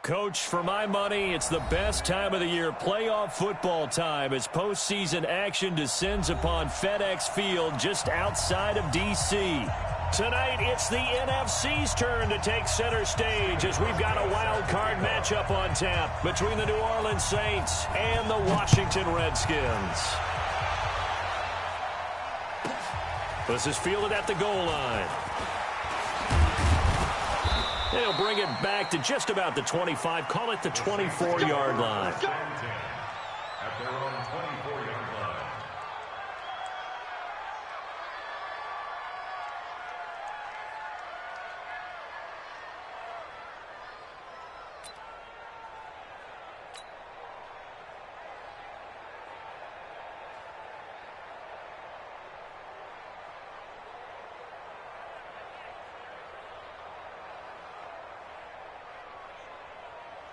Coach, for my money, it's the best time of the year, playoff football time, as postseason action descends upon FedEx Field just outside of D.C. Tonight, it's the NFC's turn to take center stage as we've got a wild card matchup on tap between the New Orleans Saints and the Washington Redskins. This is fielded at the goal line. They'll bring it back to just about the 25, call it the 24-yard line. At their own 24-yard line.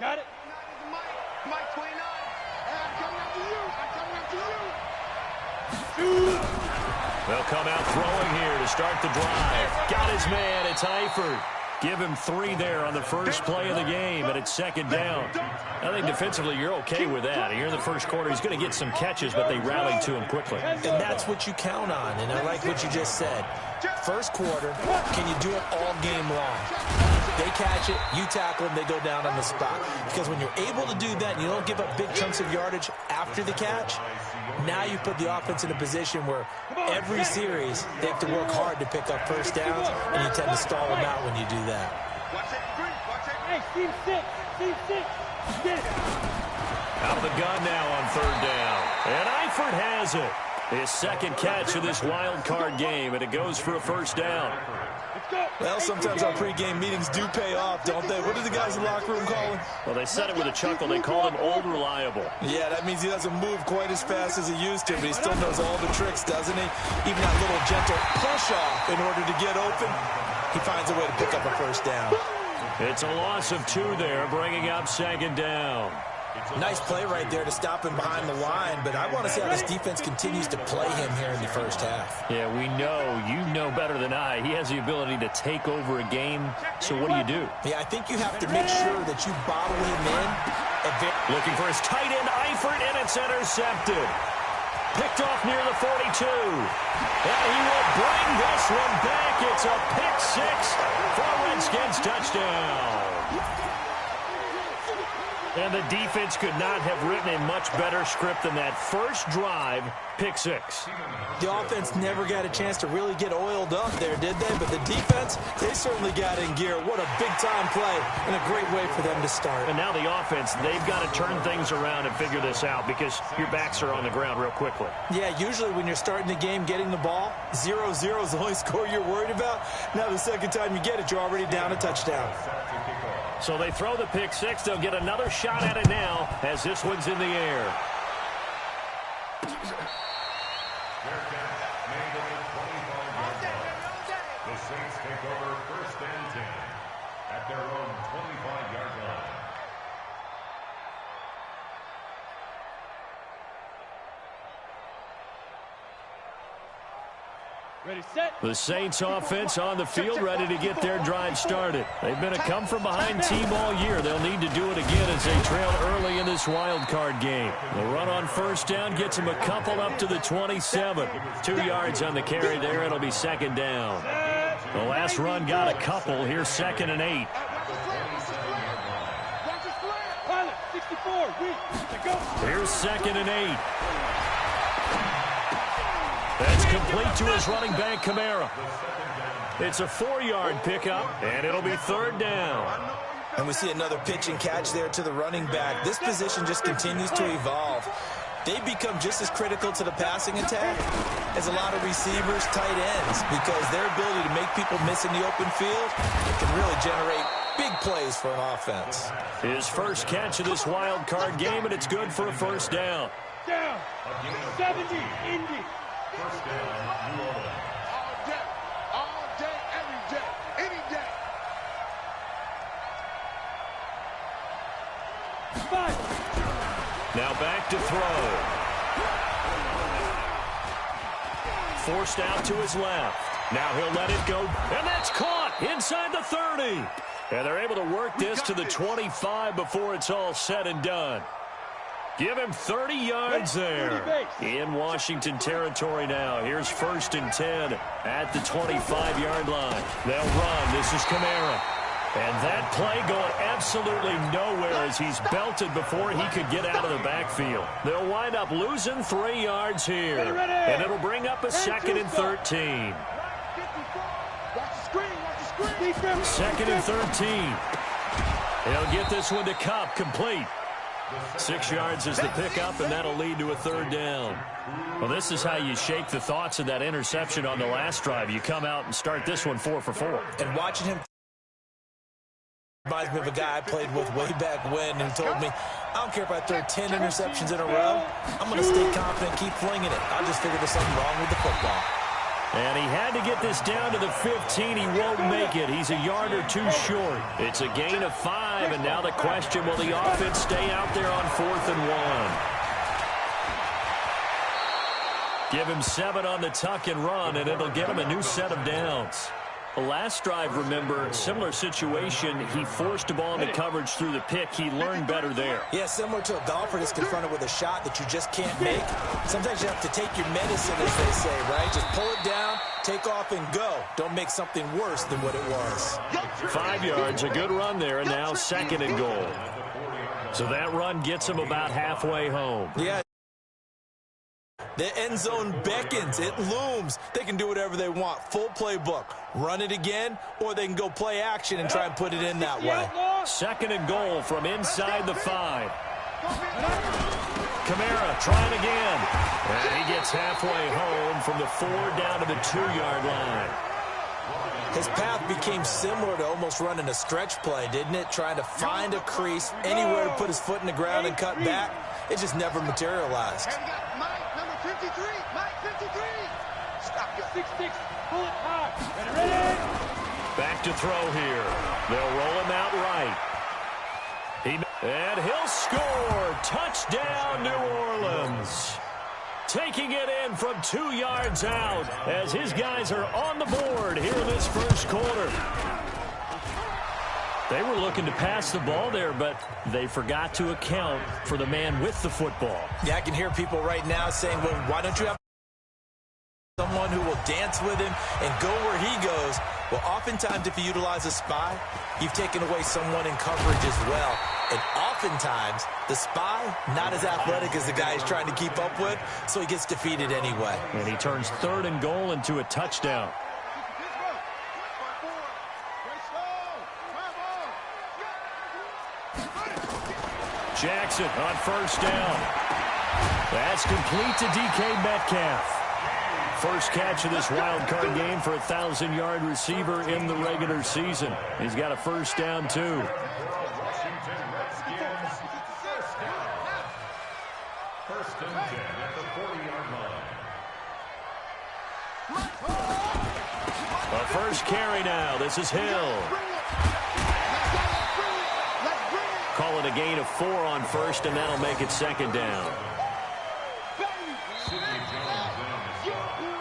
Got it. Mike 29. I'm coming after you. They'll come out throwing here to start the drive. Got his man. It's Eifert. Give him 3 there on the first play of the game, and it's second down. I think defensively you're okay with that. Here in the first quarter, he's going to get some catches, but they rallied to him quickly. And that's what you count on, and I like what you just said. First quarter, can you do it all game long? They catch it, you tackle them, they go down on the spot. Because when you're able to do that and you don't give up big chunks of yardage after the catch, now you put the offense in a position where every series they have to work hard to pick up first downs, and you tend to stall them out when you do that. Hey, team 6. Team 6. Get it. Out of the gun now on third down. And Eifert has it. His second catch of this wild card game, and it goes for a first down. Well, sometimes our pregame meetings do pay off, don't they? What do the guys in the locker room call him? Well, they said it with a chuckle. They called him Old Reliable. Yeah, that means he doesn't move quite as fast as he used to, but he still knows all the tricks, doesn't he? Even that little gentle push-off in order to get open, he finds a way to pick up a first down. It's a loss of 2 there, bringing up second down. Nice play right there to stop him behind the line, but I want to see how this defense continues to play him here in the first half. Yeah, we know. You know better than I. He has the ability to take over a game, so what do? Yeah, I think you have to make sure that you bottle him in. Looking for his tight end, Eifert, and it's intercepted. Picked off near the 42. And he will bring this one back. It's a pick 6 for Redskins touchdown. And the defense could not have written a much better script than that. First drive, pick 6. The offense never got a chance to really get oiled up there, did they? But the defense, they certainly got in gear. What a big-time play and a great way for them to start. And now the offense, they've got to turn things around and figure this out because your backs are on the ground real quickly. Yeah, usually when you're starting the game getting the ball, 0-0 is the only score you're worried about. Now the second time you get it, you're already down a touchdown. So they throw the pick 6. They'll get another shot at it now as this one's in the air. The Saints take over first and 10 at their own 25-yard line. Ready, set. The Saints offense on the field ready to get their drive started. They've been a come-from-behind team all year. They'll need to do it again as they trail early in this wild card game. The run on first down gets them a couple up to the 27. 2 yards on the carry there. It'll be second down. The last run got a couple. Here's second and 8. Pilot, 64. Go. Here's second and 8. That's complete to his running back, Kamara. It's a 4-yard pickup, and it'll be third down. And we see another pitch and catch there to the running back. This position just continues to evolve. They become just as critical to the passing attack as a lot of receivers, tight ends, because their ability to make people miss in the open field can really generate big plays for an offense. His first catch of this wild card game, and it's good for a first down. Down. 70, Indy. First down, New Orleans. All day, every day, any day. 5. Now back to throw. Forced out to his left. Now he'll let it go, and that's caught inside the 30. And they're able to work this to the 25 before it's all said and done. Give him 30 yards there. In Washington territory now. Here's 1st and 10 at the 25-yard line. They'll run. This is Kamara. And that play going absolutely nowhere as he's belted before he could get out of the backfield. They'll wind up losing 3 yards here. And it'll bring up a 2nd and 13. 2nd and 13. He'll get this one to Kupp, complete. 6 yards is the pickup, and that'll lead to a 3rd down. Well, this is how you shake the thoughts of that interception on the last drive. You come out and start this one 4 for 4. And watching him reminds me of a guy I played with way back when and told me, I don't care if I throw 10 interceptions in a row. I'm going to stay confident, keep flinging it. I just figured there's something wrong with the football. And he had to get this down to the 15. He won't make it. He's a yard or 2 short. It's a gain of 5, and now the question, will the offense stay out there on 4th and 1? Give him 7 on the tuck and run, and it'll get him a new set of downs. The last drive, remember, similar situation. He forced a ball into coverage through the pick. He learned better there. Yeah, similar to a golfer that's confronted with a shot that you just can't make. Sometimes you have to take your medicine, as they say, right? Just pull it down, take off, and go. Don't make something worse than what it was. 5 yards, a good run there, and now 2nd and goal. So that run gets him about halfway home. Yeah. The end zone beckons. It looms. They can do whatever they want. Full playbook. Run it again, or they can go play action and try and put it in that way. 2nd and goal from inside the 5. Kamara trying again. And he gets halfway home from the 4 down to the 2-yard line. His path became similar to almost running a stretch play, didn't it? Trying to find a crease, anywhere to put his foot in the ground and cut back. It just never materialized. Back to throw here. They'll roll him out right. And he'll score. Touchdown, New Orleans. Taking it in from 2 yards out as his guys are on the board here in this first quarter. They were looking to pass the ball there, but they forgot to account for the man with the football. Yeah, I can hear people right now saying, well, why don't you have someone who will dance with him and go where he goes? Well, oftentimes if you utilize a spy, you've taken away someone in coverage as well. And oftentimes, the spy, not as athletic as the guy he's trying to keep up with, so he gets defeated anyway. And he turns 3rd and goal into a touchdown. Jackson on 1st down. That's complete to DK Metcalf. First catch of this wild card game for a 1,000-yard receiver in the regular season. He's got a 1st down, too. First and 10 at the 40-yard line. A first carry now. This is Hill. Call it a gain of 4 on 1st, and that'll make it 2nd down.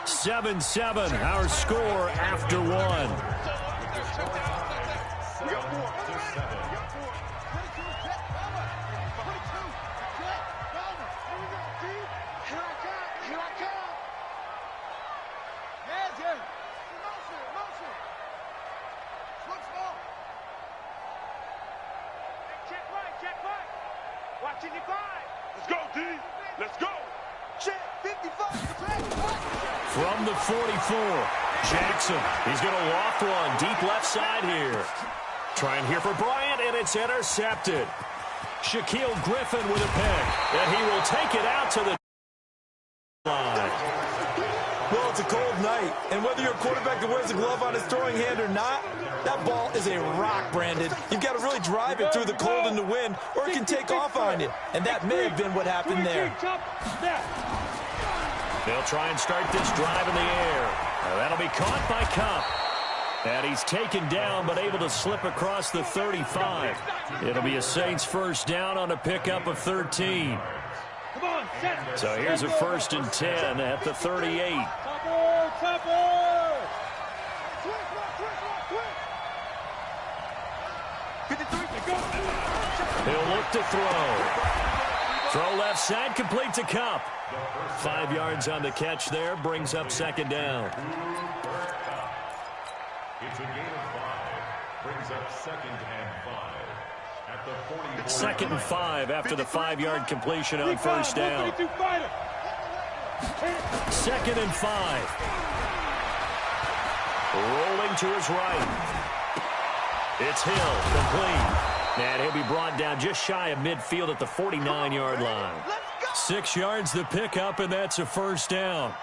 7-7, our score after 1. Let's go, D. Let's go. Check 55. From the 44, Jackson. He's going to loft one deep left side here. Trying here for Bryant, and it's intercepted. Shaquille Griffin with a pick, and he will take it out to the line. Well, it's a cold night, and whether you're a quarterback that wears a glove on his throwing hand or not, that ball is a rock, Brandon. You've got to really drive it through the cold and the wind, or it can take off on you. And that may have been what happened there. They'll try and start this drive in the air. That'll be caught by Kupp. And he's taken down, but able to slip across the 35. It'll be a Saints 1st down on a pickup of 13. So here's a 1st and 10 at the 38. He'll look to throw. Throw left side, complete to Kupp. 5 yards on the catch there, brings up second down. It's a gain of 5. Brings up 2nd and 5. At the 40. 2nd and 5 after the 5-yard completion on first down. 2nd and 5. Rolling to his right. It's Hill, complete. And he'll be brought down just shy of midfield at the 49-yard line. 6 yards the pickup, and that's a first down.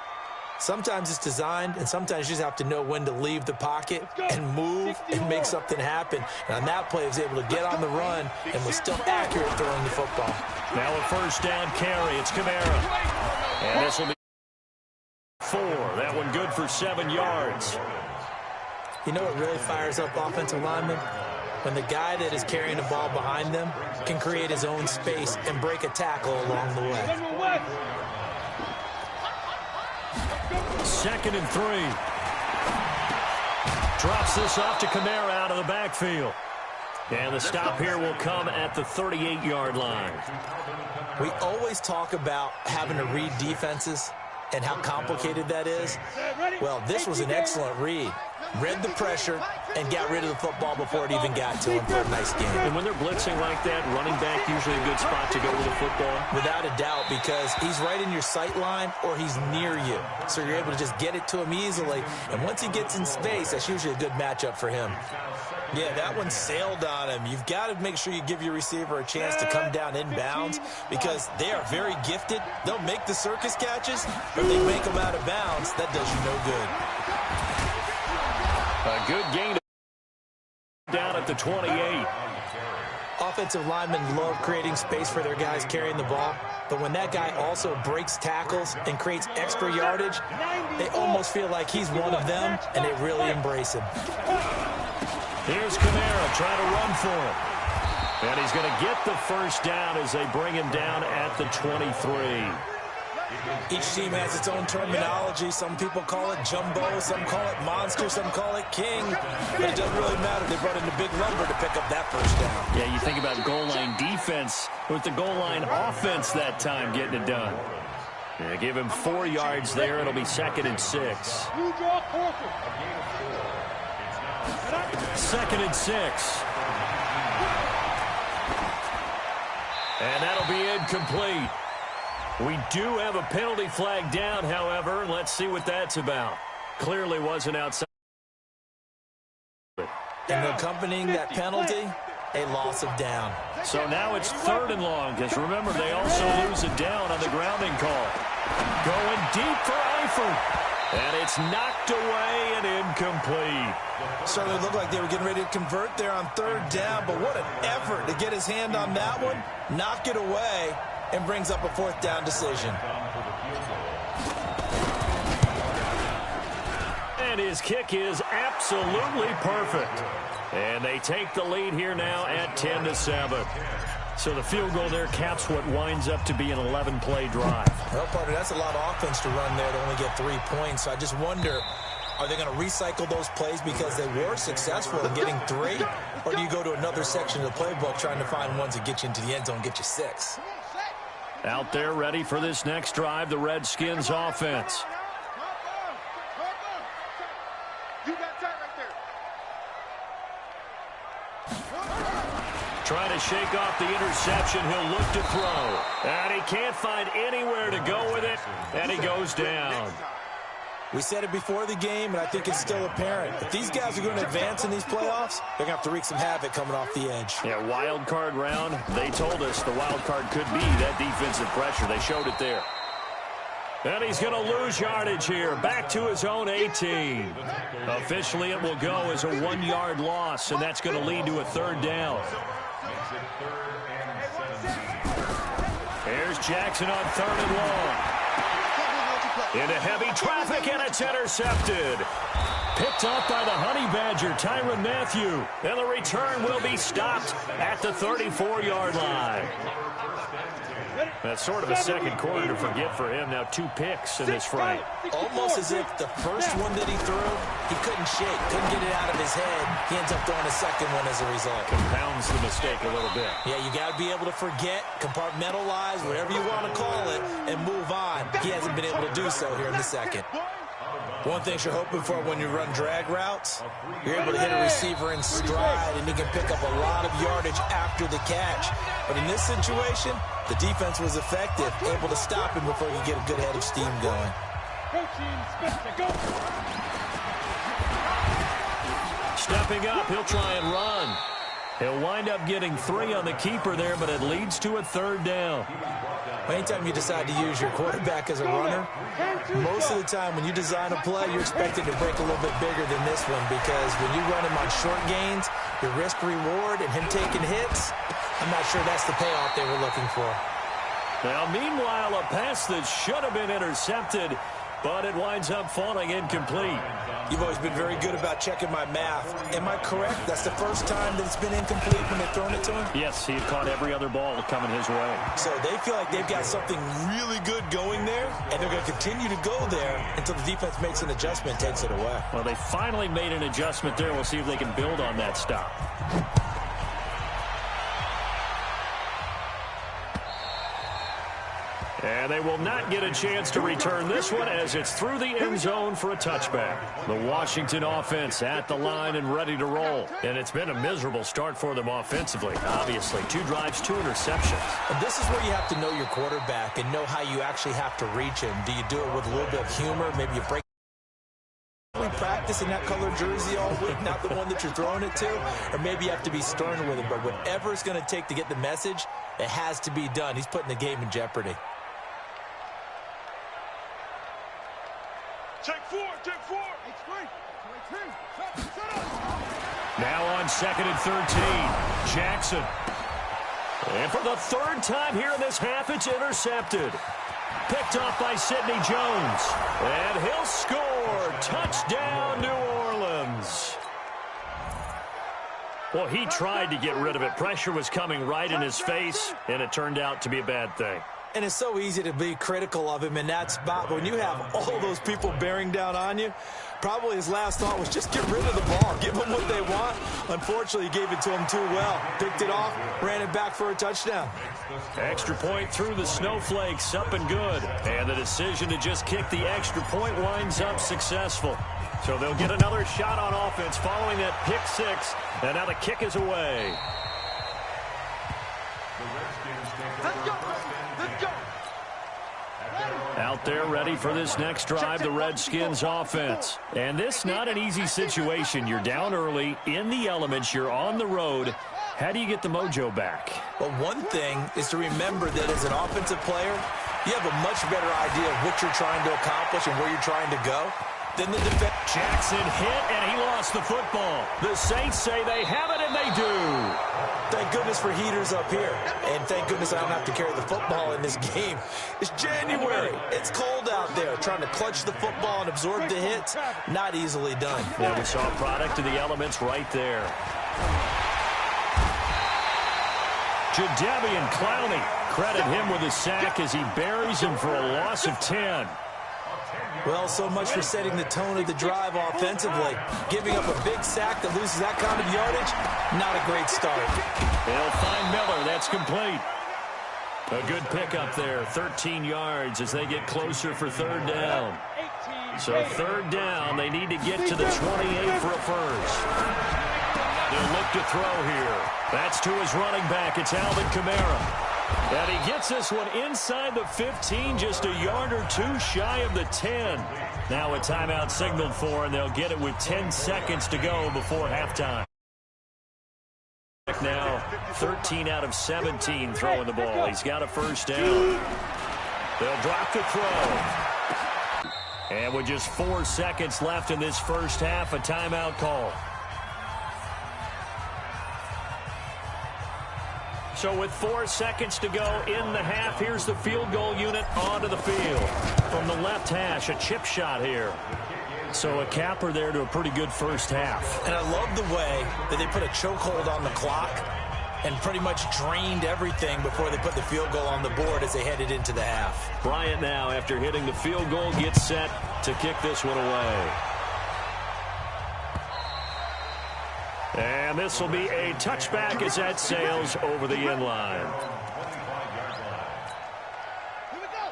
Sometimes it's designed, and sometimes you just have to know when to leave the pocket and move and make something happen. And on that play, he was able to get on the run and was still accurate throwing the football. Now a first down carry. It's Kamara. And this will be 4. That one good for 7 yards. You know what really fires up offensive linemen? When the guy that is carrying the ball behind them can create his own space and break a tackle along the way. 2nd and 3. Drops this off to Kamara out of the backfield. And the stop here will come at the 38-yard line. We always talk about having to read defenses and how complicated that is. Well, this was an excellent read. Read the pressure and got rid of the football before it even got to him for a nice game. And when they're blitzing like that, running back usually a good spot to go with the football? Without a doubt, because he's right in your sight line or he's near you. So you're able to just get it to him easily. And once he gets in space, that's usually a good matchup for him. Yeah, that one sailed on him. You've got to make sure you give your receiver a chance to come down inbounds because they are very gifted. They'll make the circus catches, but if they make them out of bounds, that does you no good. A good gain down at the 28. Offensive linemen love creating space for their guys carrying the ball, but when that guy also breaks tackles and creates extra yardage, they almost feel like he's one of them, and they really embrace him. Here's Kamara trying to run for him. And he's going to get the first down as they bring him down at the 23. Each team has its own terminology. Some people call it jumbo, some call it monster, some call it king. But it doesn't really matter. They brought in the big lumber to pick up that first down. Yeah, you think about goal line defense with the goal line offense that time getting it done. Yeah, give him 4 yards there. It'll be 2nd and 6. 2nd and 6. And that'll be incomplete. We do have a penalty flag down, however. Let's see what that's about. Clearly wasn't outside. And accompanying that penalty, a loss of down. So now it's 3rd and long, because remember, they also lose a down on the grounding call. Going deep for Eifert. And it's knocked away and incomplete. Certainly looked like they were getting ready to convert there on 3rd down, but what an effort to get his hand on that one, knock it away, and brings up a 4th down decision. And his kick is absolutely perfect. And they take the lead here now at 10-7. So the field goal there caps what winds up to be an 11-play drive. Well, partner, that's a lot of offense to run there to only get 3 points. So I just wonder, are they going to recycle those plays because they were successful in getting 3? Or do you go to another section of the playbook trying to find ones that get you into the end zone and get you 6? Out there ready for this next drive, the Redskins offense. Trying to shake off the interception. He'll look to throw. And he can't find anywhere to go with it. And he goes down. We said it before the game, and I think it's still apparent. If these guys are going to advance in these playoffs, they're going to have to wreak some havoc coming off the edge. Yeah, wild card round. They told us the wild card could be that defensive pressure. They showed it there. And he's going to lose yardage here. Back to his own 18. Officially, it will go as a 1-yard loss, and that's going to lead to a 3rd down. Here's Jackson on 3rd and long. Into heavy traffic, and it's intercepted. Picked up by the Honey Badger, Tyrann Mathieu. And the return will be stopped at the 34-yard line. That's sort of a second quarter to forget for him. Now 2 picks in this frame. Almost as if the first one that he threw, he couldn't shake, couldn't get it out of his head. He ends up throwing a second one as a result. Compounds the mistake a little bit. Yeah, you got to be able to forget, compartmentalize, whatever you want to call it, and move on. He hasn't been able to do so here in the second. One thing you're hoping for when you run drag routes, you're able to hit a receiver in stride, and he can pick up a lot of yardage after the catch. But in this situation, the defense was effective, able to stop him before he could get a good head of steam going. Stepping up, he'll try and run. He'll wind up getting 3 on the keeper there, but it leads to a 3rd down. Anytime you decide to use your quarterback as a runner, most of the time when you design a play, you're expected to break a little bit bigger than this one, because when you run him on short gains, your risk-reward and him taking hits, I'm not sure that's the payoff they were looking for. Now, meanwhile, a pass that should have been intercepted, but it winds up falling incomplete. You've always been very good about checking my math. Am I correct? That's the first time that it's been incomplete when they've thrown it to him? Yes, he had caught every other ball coming his way. So they feel like they've got something really good going there, and they're going to continue to go there until the defense makes an adjustment and takes it away. Well, they finally made an adjustment there. We'll see if they can build on that stop. And they will not get a chance to return this one as it's through the end zone for a touchback. The Washington offense at the line and ready to roll. And it's been a miserable start for them offensively. Obviously, 2 drives, 2 interceptions. And this is where you have to know your quarterback and know how you actually have to reach him. Do you do it with a little bit of humor? Maybe you break. We practice in that colored jersey all week, not the one that you're throwing it to, or maybe you have to be stern with him. But whatever it's going to take to get the message, it has to be done. He's putting the game in jeopardy. Take 4. Now on 2nd and 13, Jackson. And for the 3rd time here in this half, it's intercepted. Picked off by Sidney Jones. And he'll score. Touchdown, New Orleans. Well, he tried to get rid of it. Pressure was coming right in his face, and it turned out to be a bad thing. And it's so easy to be critical of him in that spot. But when you have all those people bearing down on you, probably his last thought was just get rid of the ball. Give them what they want. Unfortunately, he gave it to them too well. Picked it off, ran it back for a touchdown. Extra point through the snowflakes, up and good. And the decision to just kick the extra point winds up successful. So they'll get another shot on offense following that pick 6. And now the kick is away. Out there ready for this next drive, the Redskins offense. And this not an easy situation. You're down early, in the elements, you're on the road. How do you get the mojo back? Well, one thing is to remember that as an offensive player, you have a much better idea of what you're trying to accomplish and where you're trying to go than the defense. Jackson hit, and he lost the football. The Saints say they have it, and they do. Thank goodness for heaters up here. And thank goodness I don't have to carry the football in this game. It's January. It's cold out there. Trying to clutch the football and absorb the hits, not easily done. Yeah, we saw a product of the elements right there. Jadeveon Clowney, credit him with a sack as he buries him for a loss of 10. Well, so much for setting the tone of the drive offensively. Giving up a big sack that loses that kind of yardage, not a great start. They'll find Miller. That's complete. A good pickup there, 13 yards as they get closer for 3rd down. So 3rd down, they need to get to the 28 for a first. They'll look to throw here. That's to his running back. It's Alvin Kamara. And he gets this one inside the 15, just a yard or 2 shy of the 10. Now a timeout signaled for, and they'll get it with 10 seconds to go before halftime. Now 13 out of 17 throwing the ball. He's got a first down. They'll drop the throw. And with just 4 seconds left in this first half, a timeout call. So with 4 seconds to go in the half, here's the field goal unit onto the field. From the left hash, a chip shot here. So a capper there to a pretty good first half. And I love the way that they put a chokehold on the clock. and pretty much drained everything before they put the field goal on the board as they headed into the half. Bryant now, after hitting the field goal, gets set to kick this one away. And this will be a touchback as that sails over the end line.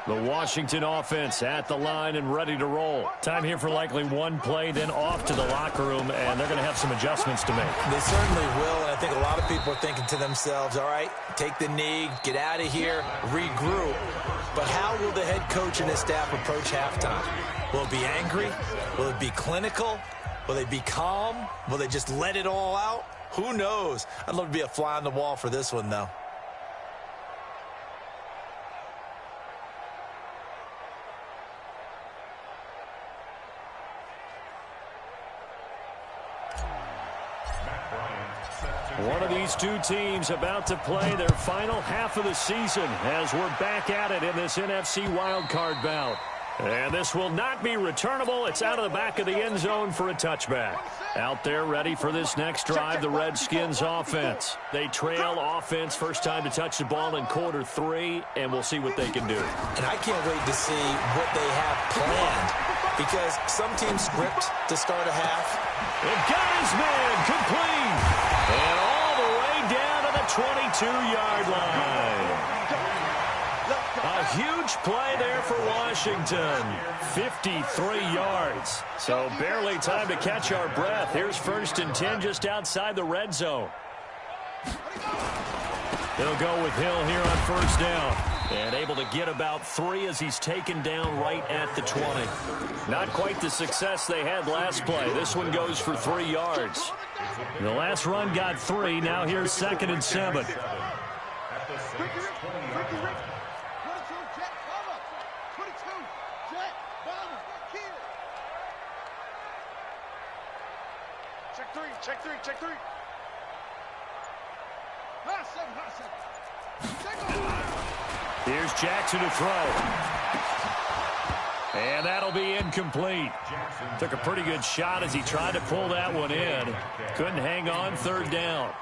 The Washington offense at the line and ready to roll. Time here for likely one play, then off to the locker room, and they're going to have some adjustments to make. They certainly will, and I think a lot of people are thinking to themselves, all right, take the knee, get out of here, regroup. But how will the head coach and his staff approach halftime? Will it be angry? Will it be clinical? Will they be calm? Will they just let it all out? Who knows? I'd love to be a fly on the wall for this one, though. One of these two teams about to play their final half of the season as we're back at it in this NFC wildcard bout. And this will not be returnable. It's out of the back of the end zone for a touchback. Out there ready for this next drive, the Redskins offense. They trail offense, first time to touch the ball in quarter 3, and we'll see what they can do. And I can't wait to see what they have planned, because some teams script to start a half. And got his man complete. And all the way down to the 22-yard line. A huge play there for Washington. 53 yards. So barely time to catch our breath. Here's 1st and 10 just outside the red zone. They'll go with Hill here on 1st down. And able to get about 3 as he's taken down right at the 20. Not quite the success they had last play. This one goes for 3 yards. The last run got 3. Now here's 2nd and 7. Check three. Here's Jackson to throw. And that'll be incomplete. Took a pretty good shot as he tried to pull that one in. Couldn't hang on, 3rd down.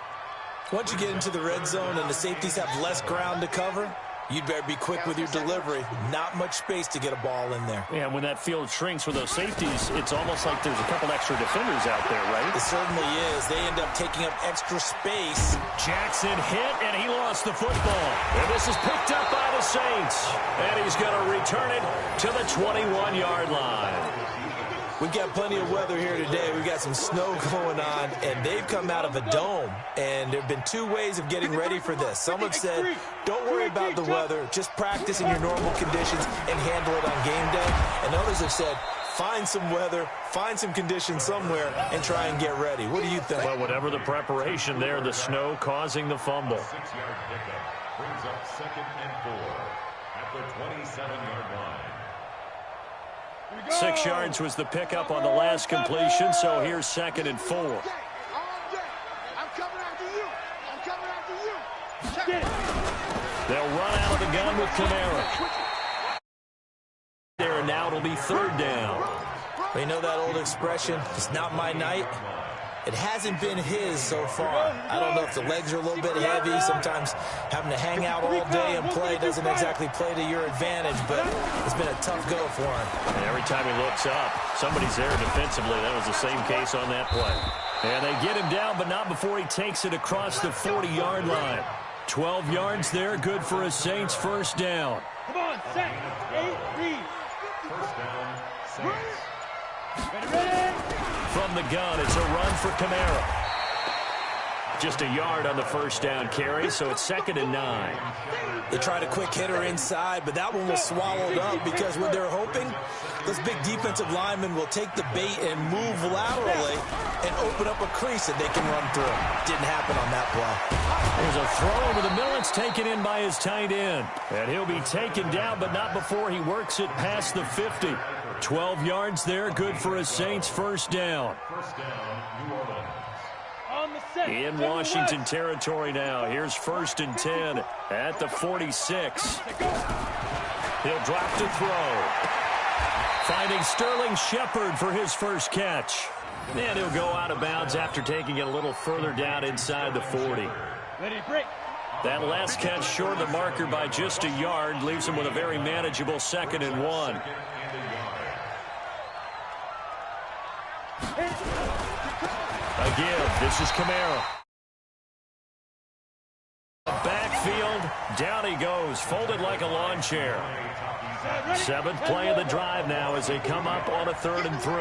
Once you get into the red zone and the safeties have less ground to cover, you'd better be quick with your delivery. Not much space to get a ball in there. Yeah, when that field shrinks for those safeties, it's almost like there's a couple extra defenders out there, right? It certainly is. They end up taking up extra space. Jackson hit, and he lost the football. And this is picked up by the Saints. And he's going to return it to the 21-yard line. We've got plenty of weather here today. We've got some snow going on, and they've come out of a dome. And there have been 2 ways of getting ready for this. Some have said, don't worry about the weather. Just practice in your normal conditions and handle it on game day. And others have said, find some weather, find some conditions somewhere, and try and get ready. What do you think? Well, whatever the preparation there, the snow causing the fumble. 6-yard pickup brings up 2nd and 4 at the 27-yard line. 6 yards was the pickup on the last completion, so here's 2nd and 4. I'm coming after you. They'll run out of the gun with Kamara. There, and now it'll be 3rd down. You know that old expression, it's not my night? It hasn't been his so far. I don't know if the legs are a little bit heavy. Sometimes having to hang out all day and play doesn't exactly play to your advantage, but it's been a tough go for him. And every time he looks up, somebody's there defensively. That was the same case on that play. And they get him down, but not before he takes it across the 40-yard line. 12 yards there, good for a Saints 1st down. Come on, set, 8, read. 1st down, Saints. Ready. From the gun, it's a run for Kamara. Just a yard on the 1st down carry, so it's 2nd and 9. They tried a quick hitter inside, but that one was swallowed up because what they're hoping, this big defensive lineman will take the bait and move laterally and open up a crease that they can run through. Didn't happen on that play. There's a throw over the middle. It's taken in by his tight end. And he'll be taken down, but not before he works it past the 50. 12 yards there, good for a Saints 1st down. 1st down, New Orleans. On the set. In Washington territory now. Here's 1st and 10 at the 46. He'll drop to throw. Finding Sterling Shepard for his first catch. And he'll go out of bounds after taking it a little further down inside the 40. Ready, break. That last catch short of the marker by just a yard leaves him with a very manageable 2nd and 1. A give. This is Kamara. Backfield. Down he goes. Folded like a lawn chair. 7th play of the drive now as they come up on a 3rd and 3.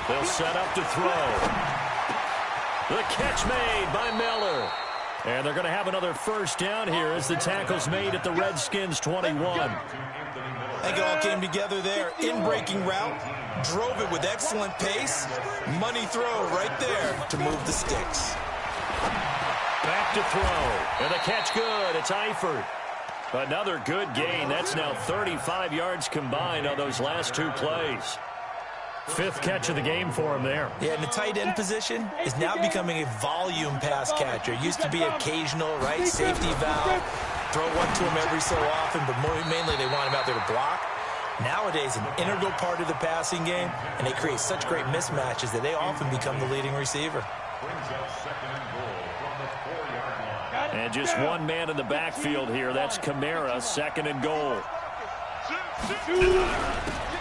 They'll set up to throw. The catch made by Miller. And they're going to have another 1st down here as the tackle's made at the Redskins 21. I think it all came together there. In-breaking route. Drove it with excellent pace. Money throw right there to move the sticks. Back to throw. And the catch good. It's Eifert. Another good gain. That's now 35 yards combined on those last 2 plays. 5th catch of the game for him there. Yeah, and the tight end position is now becoming a volume pass catcher. It used to be occasional, right? Safety valve. Throw one to him every so often, but mainly they want him out there to block. Nowadays, an integral part of the passing game, and they create such great mismatches that they often become the leading receiver. And just one man in the backfield here. That's Kamara, 2nd and goal.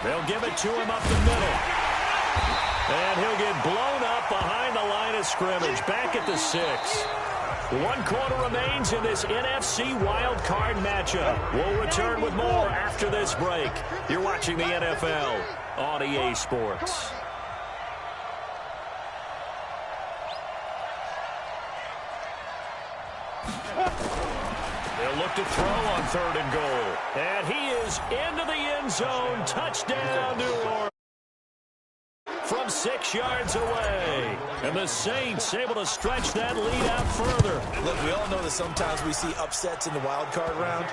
They'll give it to him up the middle. And he'll get blown up behind the line of scrimmage. Back at the 6. 1 quarter remains in this NFC wild card matchup. We'll return with more after this break. You're watching the NFL on EA Sports. They'll look to throw on 3rd and goal. And he is into the end zone. Touchdown, New Orleans. From 6 yards away. And the Saints able to stretch that lead out further. Look, we all know that sometimes we see upsets in the wild card round.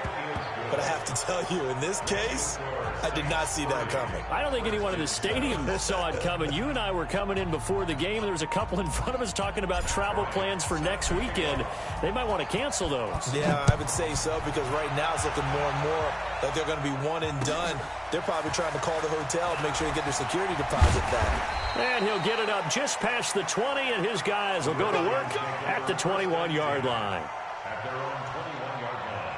But I have to tell you, in this case, I did not see that coming. I don't think anyone in the stadium saw it coming. You and I were coming in before the game. There was a couple in front of us talking about travel plans for next weekend. They might want to cancel those. Yeah, I would say so, because right now it's looking more and more like they're going to be one and done. They're probably trying to call the hotel and make sure they get their security deposit back. And he'll get it up just past the 20, and his guys will go to work at the 21-yard line. At their own 21-yard line.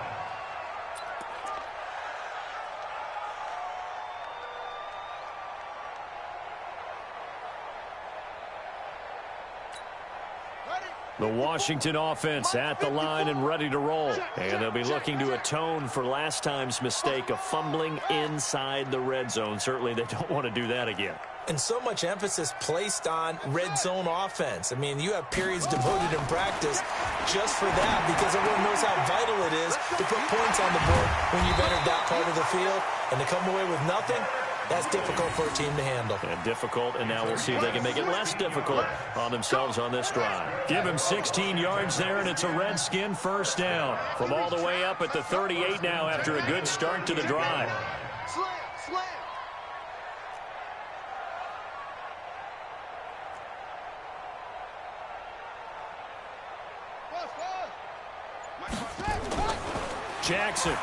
The Washington offense at the line and ready to roll. And they'll be looking to atone for last time's mistake of fumbling inside the red zone. Certainly they don't want to do that again. And so much emphasis placed on red zone offense. I mean, you have periods devoted in practice just for that, because everyone knows how vital it is to put points on the board when you've entered that part of the field. And to come away with nothing, that's difficult for a team to handle. And difficult, and now we'll see if they can make it less difficult on themselves on this drive. Give him 16 yards there, and it's a Redskin 1st down. From all the way up at the 38 now after a good start to the drive. Slam. Jackson.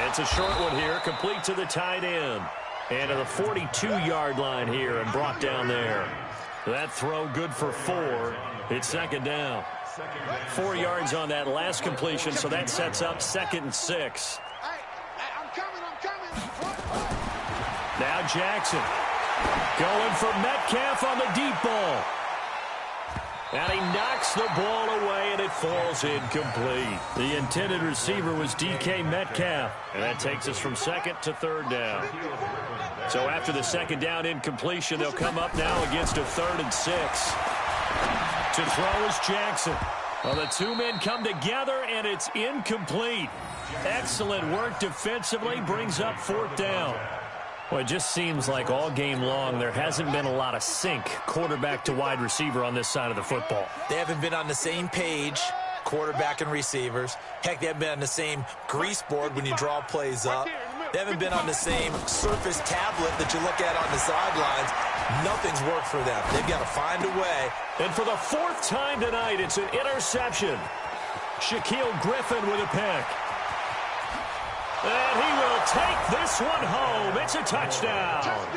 It's a short one here, complete to the tight end. And to the 42-yard line here and brought down there. That throw good for 4. It's 2nd down. 4 yards on that last completion, so that sets up 2nd and 6. I'm coming. Now Jackson going for Metcalf on the deep ball. And he knocks the ball away, and it falls incomplete. The intended receiver was DK Metcalf. And that takes us from 2nd to 3rd down. So after the 2nd down incompletion, they'll come up now against a 3rd and 6. To throw is Jackson. Well, the 2 men come together, and it's incomplete. Excellent work defensively, brings up 4th down. Well, it just seems like all game long there hasn't been a lot of sync quarterback to wide receiver on this side of the football. They haven't been on the same page, quarterback and receivers. Heck, they haven't been on the same grease board when you draw plays up. They haven't been on the same surface tablet that you look at on the sidelines. Nothing's worked for them. They've got to find a way. And for the 4th time tonight, it's an interception. Shaquille Griffin with a pick. And he will take this one home. It's a touchdown.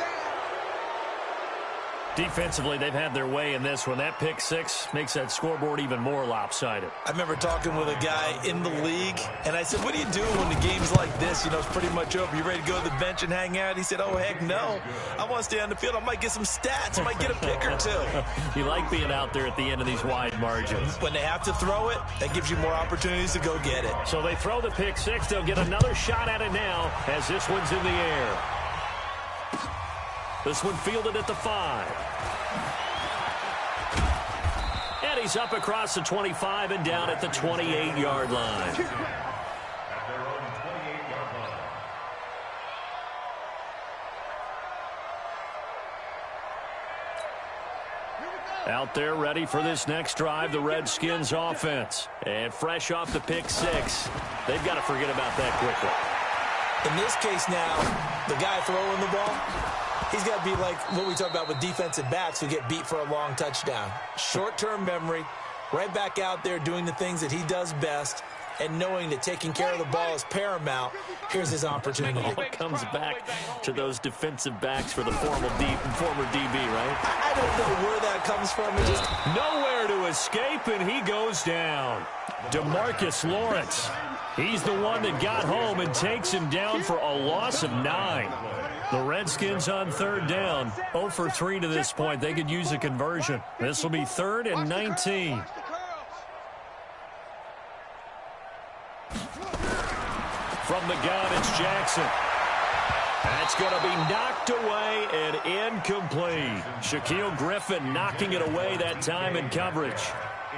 Defensively, they've had their way in this one. That pick six makes that scoreboard even more lopsided. I remember talking with a guy in the league, and I said, what do you do when the game's like this? You know, it's pretty much over. You ready to go to the bench and hang out? He said, oh, heck no. I want to stay on the field. I might get some stats. I might get a pick or two. You like being out there at the end of these wide margins. When they have to throw it, that gives you more opportunities to go get it. So they throw the pick six. They'll get another shot at it now as this one's in the air. This one fielded at the 5. And he's up across the 25 and down at the 28-yard line. At their own 28-yard line. Out there ready for this next drive, the Redskins offense. And fresh off the pick six, they've got to forget about that quickly. In this case now, the guy throwing the ball, he's got to be like what we talk about with defensive backs who get beat for a long touchdown. Short-term memory, right back out there doing the things that he does best, and knowing that taking care of the ball is paramount. Here's his opportunity. All comes back to those defensive backs for the former DB, right? I don't know where that comes from. It just nowhere to escape, and he goes down. DeMarcus Lawrence. He's the one that got home and takes him down for a loss of 9. The Redskins on third down, 0 for 3 to this point. They could use a conversion. This will be 3rd and 19. From the gun, it's Jackson. That's going to be knocked away and incomplete. Shaquill Griffin knocking it away that time in coverage.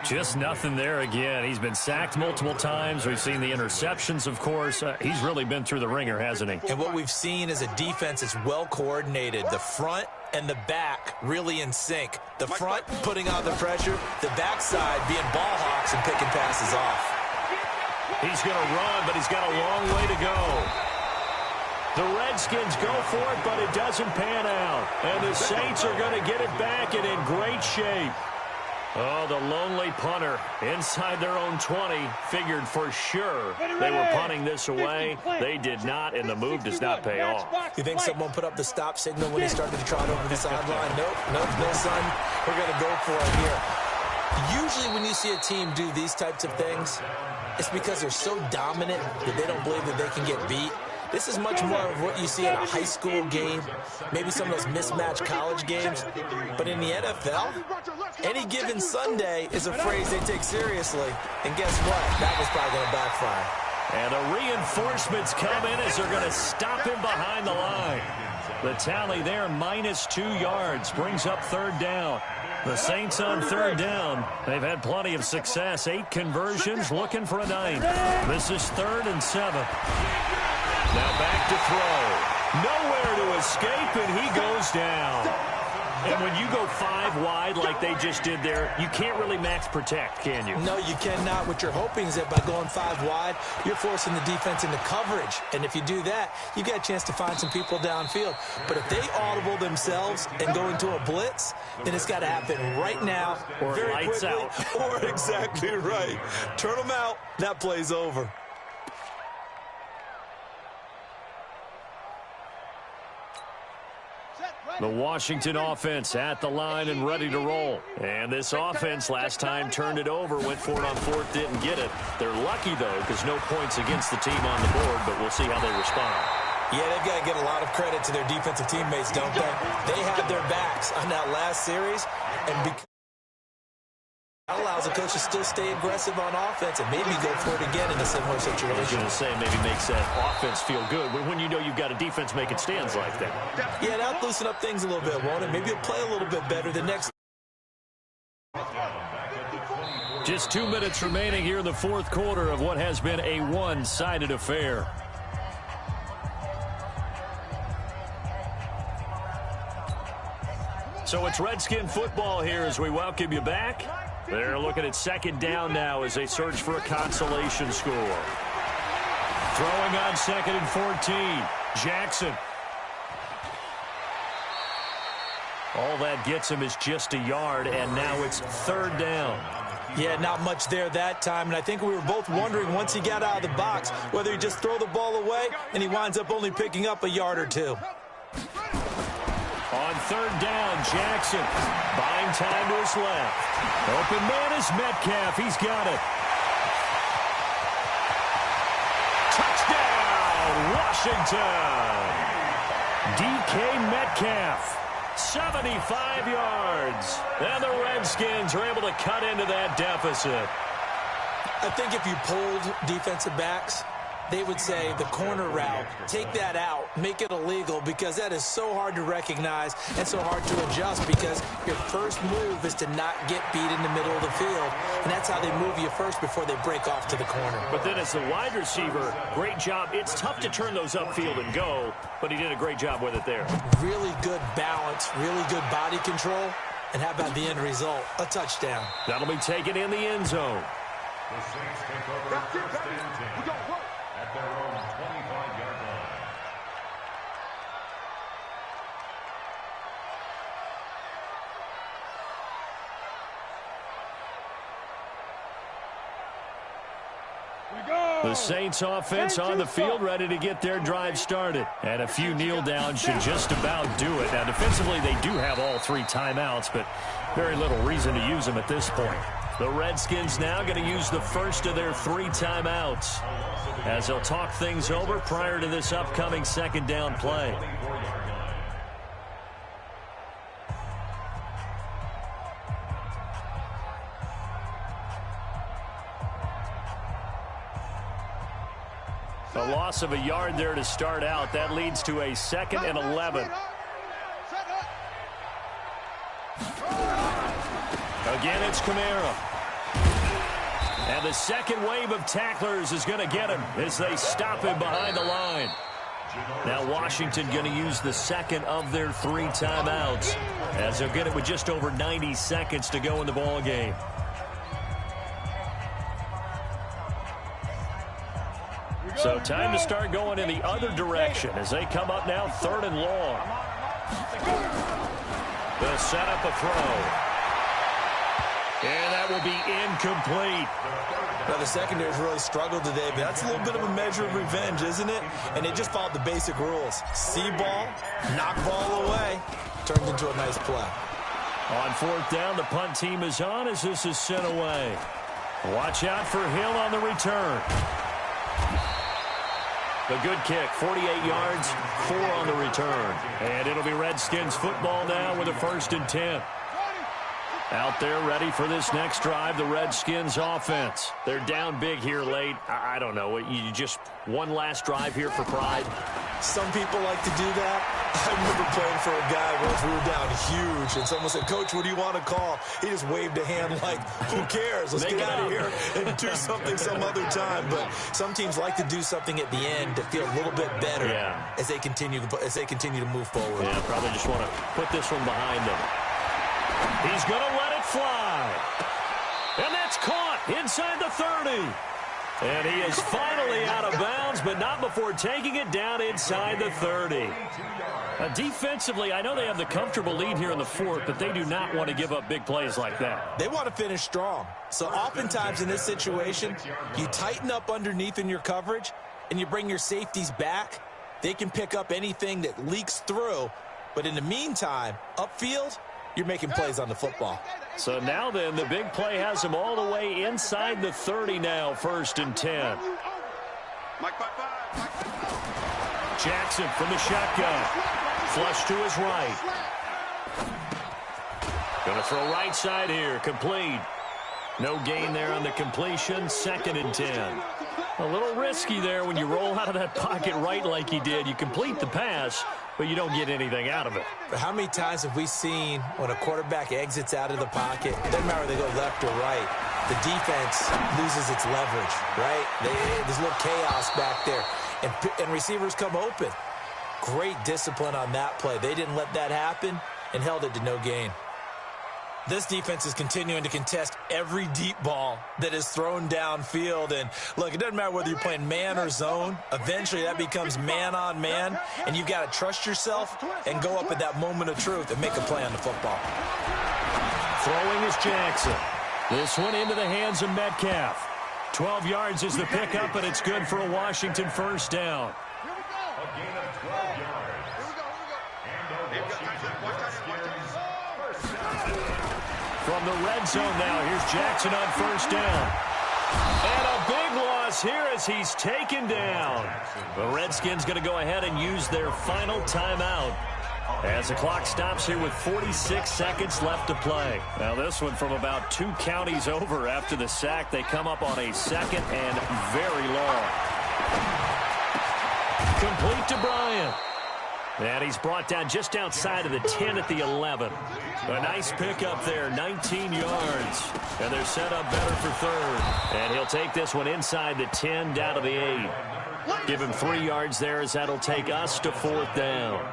Just nothing there again. He's been sacked multiple times. We've seen the interceptions, of course. He's really been through the ringer, hasn't he? And what we've seen is a defense that's well coordinated. The front and the back really in sync. The front putting on the pressure, the backside being ball hawks and picking passes off. He's going to run, but he's got a long way to go. The Redskins go for it, but it doesn't pan out. And the Saints are going to get it back and in great shape. Oh, the lonely punter inside their own 20 figured for sure they were punting this away. They did not, and the move does not pay off. You think someone put up the stop signal when they started to trot over the sideline? Nope, no, son. We're going to go for it here. Usually when you see a team do these types of things, it's because they're so dominant that they don't believe that they can get beat. This is much more of what you see in a high school game, maybe some of those mismatched college games. But in the NFL, any given Sunday is a phrase they take seriously. And guess what? That was probably going to backfire. And the reinforcements come in as they're going to stop him behind the line. The tally there, -2 yards, brings up third down. The Saints on third down. They've had plenty of success. 8 conversions, looking for a 9th. This is 3rd and 7. Now back to throw. Nowhere to escape, and he goes down. And when you go 5 wide like they just did there, you can't really max protect, can you? No, you cannot. What you're hoping is that by going 5 wide, you're forcing the defense into coverage. And if you do that, you got a chance to find some people downfield. But if they audible themselves and go into a blitz, then it's got to happen right now, or very lights quickly, out. Or exactly right. Turn them out. That play's over. The Washington offense at the line and ready to roll. And this offense last time turned it over, went for it on 4th, didn't get it. They're lucky, though, because no points against the team on the board, but we'll see how they respond. Yeah, they've got to get a lot of credit to their defensive teammates, don't they? They had their backs on that last series, and because that allows a coach to still stay aggressive on offense and maybe go for it again in a similar situation. I was going to say maybe makes that offense feel good when you know you've got a defense making stands like that. Yeah, that'll loosen up things a little bit, won't it? Maybe it'll play a little bit better the next. Just 2 minutes remaining here in the 4th quarter of what has been a one-sided affair. So it's Redskin football here as we welcome you back. They're looking at 2nd down now as they search for a consolation score. Throwing on 2nd and 14. Jackson. All that gets him is just a yard, and now it's 3rd down. Yeah, not much there that time, and I think we were both wondering once he got out of the box whether he'd just throw the ball away, and he winds up only picking up a yard or two. On third down, Jackson buying time to his left. Open man is Metcalf. He's got it. Touchdown, Washington. DK Metcalf. 75 yards. And the Redskins are able to cut into that deficit. I think if you polled defensive backs, they would say the corner route, take that out, make it illegal, because that is so hard to recognize and so hard to adjust, because your first move is to not get beat in the middle of the field, and that's how they move you first before they break off to the corner. But then as the wide receiver, great job. It's tough to turn those upfield and go, but he did a great job with it there. Really good balance, really good body control, and how about the end result? A touchdown. That'll be taken in the end zone. The Saints take over first and 10 at their own 25-yard line. The Saints offense on the field, ready to get their drive started. And a few kneel downs should just about do it. Now, defensively, they do have all 3 timeouts, but very little reason to use them at this point. The Redskins now going to use the first of their 3 timeouts as they'll talk things over prior to this upcoming second down play. A loss of a yard there to start out. That leads to a 2nd and 11. Again, it's Kamara. And the second wave of tacklers is going to get him as they stop him behind the line. Now Washington going to use the second of their 3 timeouts as they'll get it with just over 90 seconds to go in the ball game. So time to start going in the other direction as they come up now 3rd and long. They'll set up a throw. And that will be incomplete. Now, the secondary's really struggled today, but that's a little bit of a measure of revenge, isn't it? And they just followed the basic rules. See ball, knock ball away, turned into a nice play. On 4th down, the punt team is on as this is sent away. Watch out for Hill on the return. The good kick, 48 yards, 4 on the return. And it'll be Redskins football now with a 1st and 10. Out there ready for this next drive, the Redskins offense. They're down big here late. I don't know. You just one last drive here for pride? Some people like to do that. I remember playing for a guy once we were down huge, and someone said, "Coach, what do you want to call?" He just waved a hand like, who cares? Let's get out of here and do something some other time. But some teams like to do something at the end to feel a little bit better as they continue to move forward. Yeah, probably just want to put this one behind them. He's going to let it fly. And that's caught inside the 30. And he is finally out of bounds, but not before taking it down inside the 30. Defensively, I know they have the comfortable lead here in the 4th, but they do not want to give up big plays like that. They want to finish strong. So oftentimes in this situation, you tighten up underneath in your coverage, and you bring your safeties back. They can pick up anything that leaks through. But in the meantime, upfield, you're making plays on the football. So now then, the big play has him all the way inside the 30 now, 1st and 10. Jackson from the shotgun. Flush to his right. Going to throw right side here, complete. No gain there on the completion, 2nd and 10. A little risky there when you roll out of that pocket right like he did. You complete the pass, but you don't get anything out of it. But how many times have we seen when a quarterback exits out of the pocket, it doesn't matter whether they go left or right, the defense loses its leverage, right? There's a little chaos back there, and receivers come open. Great discipline on that play. They didn't let that happen and held it to no gain. This defense is continuing to contest every deep ball that is thrown downfield. And, look, it doesn't matter whether you're playing man or zone. Eventually, that becomes man-on-man, and you've got to trust yourself and go up at that moment of truth and make a play on the football. Throwing is Jackson. This one into the hands of Metcalf. 12 yards is the pickup, and it's good for a Washington first down. Here we go. A gain of 12 yards. Here we go. And the Washington Redskins first down. From the red zone now, here's Jackson on first down. And a big loss here as he's taken down. The Redskins going to go ahead and use their final timeout as the clock stops here with 46 seconds left to play. Now this one from about 2 counties over after the sack. They come up on a second and very long. Complete to Bryant. And he's brought down just outside of the 10 at the 11. A nice pickup there, 19 yards. And they're set up better for third. And he'll take this one inside the 10 down to the 8. Give him 3 yards there as that'll take us to fourth down.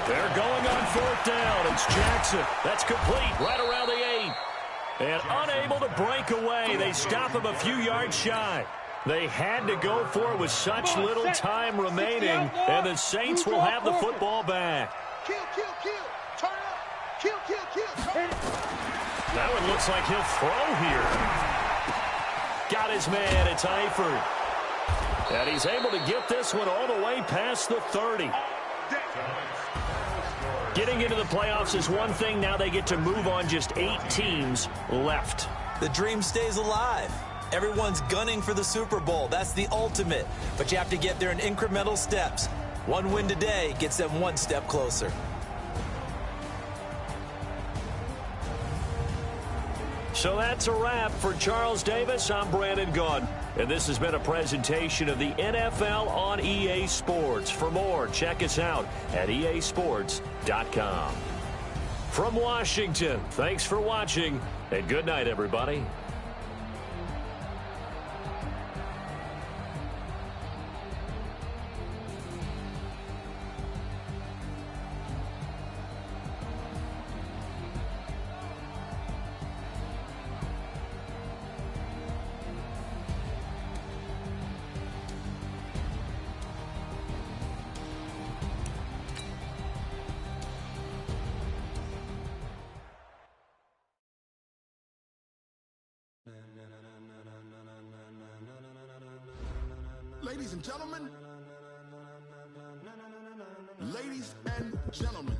They're going on fourth down. It's Jackson. That's complete right around the 8. And unable to break away. They stop him a few yards shy. They had to go for it with such little time remaining, and the Saints will have the football back. Kill. Turn it up. Kill. Turn it up. That one looks like he'll throw here. Got his man. It's Eifert. And he's able to get this one all the way past the 30. Getting into the playoffs is one thing. Now they get to move on, just 8 teams left. The dream stays alive. Everyone's gunning for the Super Bowl. That's the ultimate. But you have to get there in incremental steps. One win today gets them 1 step closer. So that's a wrap. For Charles Davis, I'm Brandon Gaudin. And this has been a presentation of the NFL on EA Sports. For more, check us out at easports.com. From Washington, thanks for watching, and good night, everybody. Ladies and gentlemen, ladies and gentlemen.